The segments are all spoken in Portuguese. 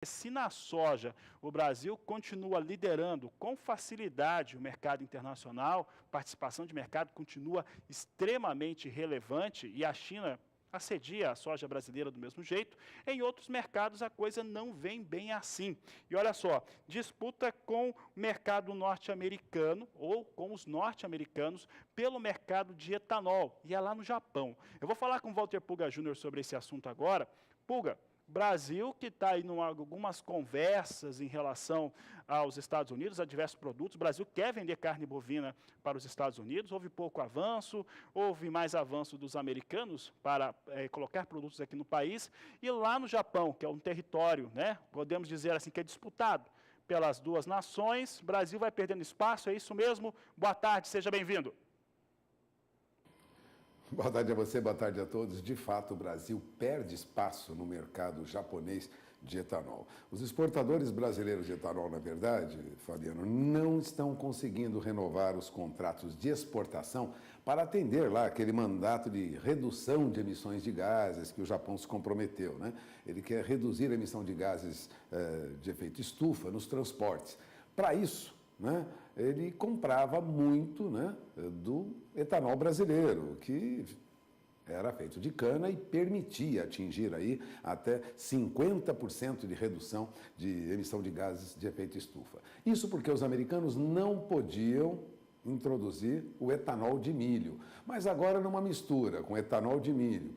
Se na soja o Brasil continua liderando com facilidade o mercado internacional, participação de mercado continua extremamente relevante e a China assedia a soja brasileira do mesmo jeito, em outros mercados a coisa não vem bem assim. E olha só, disputa com o mercado norte-americano ou com os norte-americanos pelo mercado de etanol, e é lá no Japão. Eu vou falar com o Walter Puga Júnior sobre esse assunto agora. Puga, Brasil, que está aí em algumas conversas em relação aos Estados Unidos, a diversos produtos. O Brasil quer vender carne bovina para os Estados Unidos, houve pouco avanço, houve mais avanço dos americanos para colocar produtos aqui no país. E lá no Japão, que é um território, né, podemos dizer assim, que é disputado pelas duas nações, o Brasil vai perdendo espaço, é isso mesmo? Boa tarde, seja bem-vindo. Boa tarde a você, boa tarde a todos. De fato, o Brasil perde espaço no mercado japonês de etanol. Os exportadores brasileiros de etanol, na verdade, Fabiano, não estão conseguindo renovar os contratos de exportação para atender lá aquele mandato de redução de emissões de gases que o Japão se comprometeu, né? Ele quer reduzir a emissão de gases de efeito estufa nos transportes. Para isso, né, ele comprava muito, né, do etanol brasileiro, que era feito de cana e permitia atingir aí até 50% de redução de emissão de gases de efeito estufa. Isso porque os americanos não podiam introduzir o etanol de milho, mas agora numa mistura com etanol de milho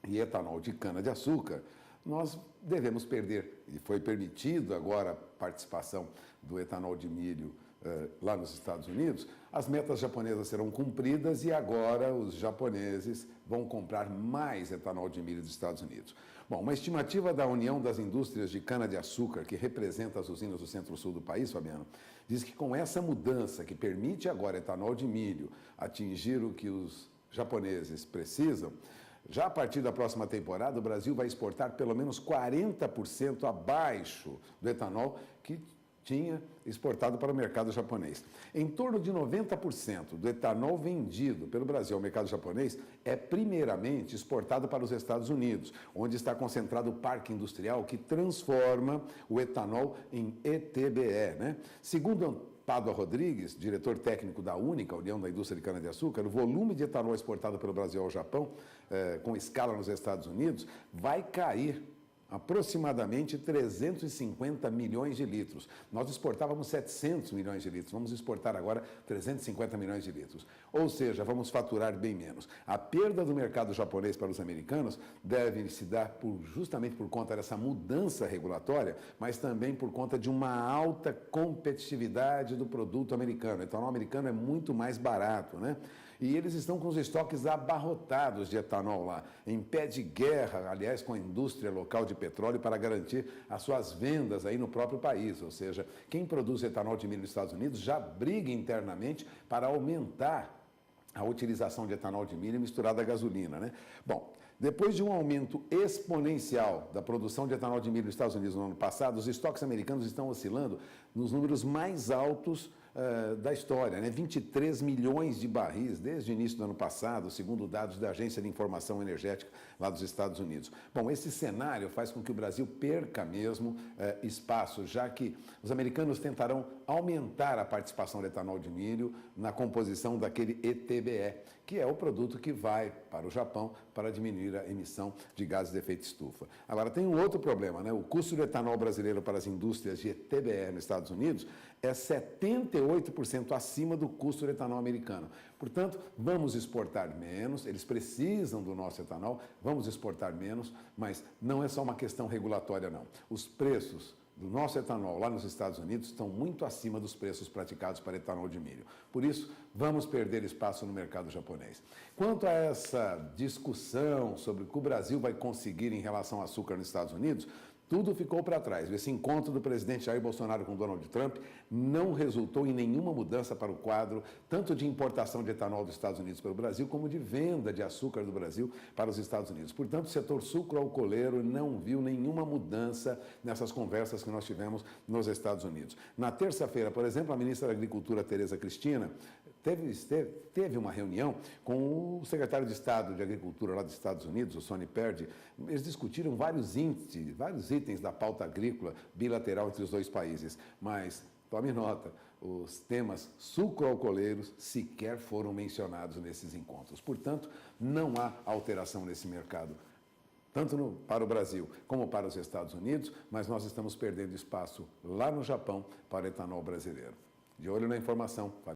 e etanol de cana-de-açúcar, nós devemos perder, e foi permitido agora a participação do etanol de milho lá nos Estados Unidos, as metas japonesas serão cumpridas e agora os japoneses vão comprar mais etanol de milho dos Estados Unidos. Bom, uma estimativa da União das Indústrias de Cana-de-Açúcar, que representa as usinas do centro-sul do país, Fabiano, diz que com essa mudança que permite agora etanol de milho atingir o que os japoneses precisam, já a partir da próxima temporada, o Brasil vai exportar pelo menos 40% abaixo do etanol que tinha exportado para o mercado japonês. Em torno de 90% do etanol vendido pelo Brasil ao mercado japonês é primeiramente exportado para os Estados Unidos, onde está concentrado o parque industrial que transforma o etanol em ETBE, né? Segundo Pádua Rodrigues, diretor técnico da Única, União da Indústria de Cana-de-Açúcar, o volume de etanol exportado pelo Brasil ao Japão, com escala nos Estados Unidos, vai cair aproximadamente 350 milhões de litros. Nós exportávamos 700 milhões de litros, vamos exportar agora 350 milhões de litros. Ou seja, vamos faturar bem menos. A perda do mercado japonês para os americanos deve se dar justamente por conta dessa mudança regulatória, mas também por conta de uma alta competitividade do produto americano. O etanol americano é muito mais barato, né? E eles estão com os estoques abarrotados de etanol lá, em pé de guerra, aliás, com a indústria local de petróleo para garantir as suas vendas aí no próprio país. Ou seja, quem produz etanol de milho nos Estados Unidos já briga internamente para aumentar a utilização de etanol de milho misturado à gasolina, né? Bom, depois de um aumento exponencial da produção de etanol de milho nos Estados Unidos no ano passado, os estoques americanos estão oscilando nos números mais altos da história, né? 23 milhões de barris desde o início do ano passado, segundo dados da Agência de Informação Energética lá dos Estados Unidos. Bom, esse cenário faz com que o Brasil perca mesmo espaço, já que os americanos tentarão aumentar a participação do etanol de milho na composição daquele ETBE, que é o produto que vai para o Japão para diminuir a emissão de gases de efeito estufa. Agora, tem um outro problema, né? O custo do etanol brasileiro para as indústrias de ETBE nos Estados Unidos é 78% acima do custo do etanol americano. Portanto, vamos exportar menos, eles precisam do nosso etanol, vamos exportar menos, mas não é só uma questão regulatória, não. Os preços do nosso etanol lá nos Estados Unidos estão muito acima dos preços praticados para etanol de milho. Por isso, vamos perder espaço no mercado japonês. Quanto a essa discussão sobre o que o Brasil vai conseguir em relação ao açúcar nos Estados Unidos, tudo ficou para trás. Esse encontro do presidente Jair Bolsonaro com Donald Trump não resultou em nenhuma mudança para o quadro, tanto de importação de etanol dos Estados Unidos para o Brasil, como de venda de açúcar do Brasil para os Estados Unidos. Portanto, o setor sucroalcooleiro não viu nenhuma mudança nessas conversas que nós tivemos nos Estados Unidos. Na terça-feira, por exemplo, a ministra da Agricultura, Tereza Cristina, teve uma reunião com o secretário de Estado de Agricultura lá dos Estados Unidos, o Sonny Perdue. Eles discutiram vários itens itens da pauta agrícola bilateral entre os dois países. Mas, tome nota, os temas sucroalcooleiros sequer foram mencionados nesses encontros. Portanto, não há alteração nesse mercado, tanto para o Brasil como para os Estados Unidos, mas nós estamos perdendo espaço lá no Japão para o etanol brasileiro. De olho na informação.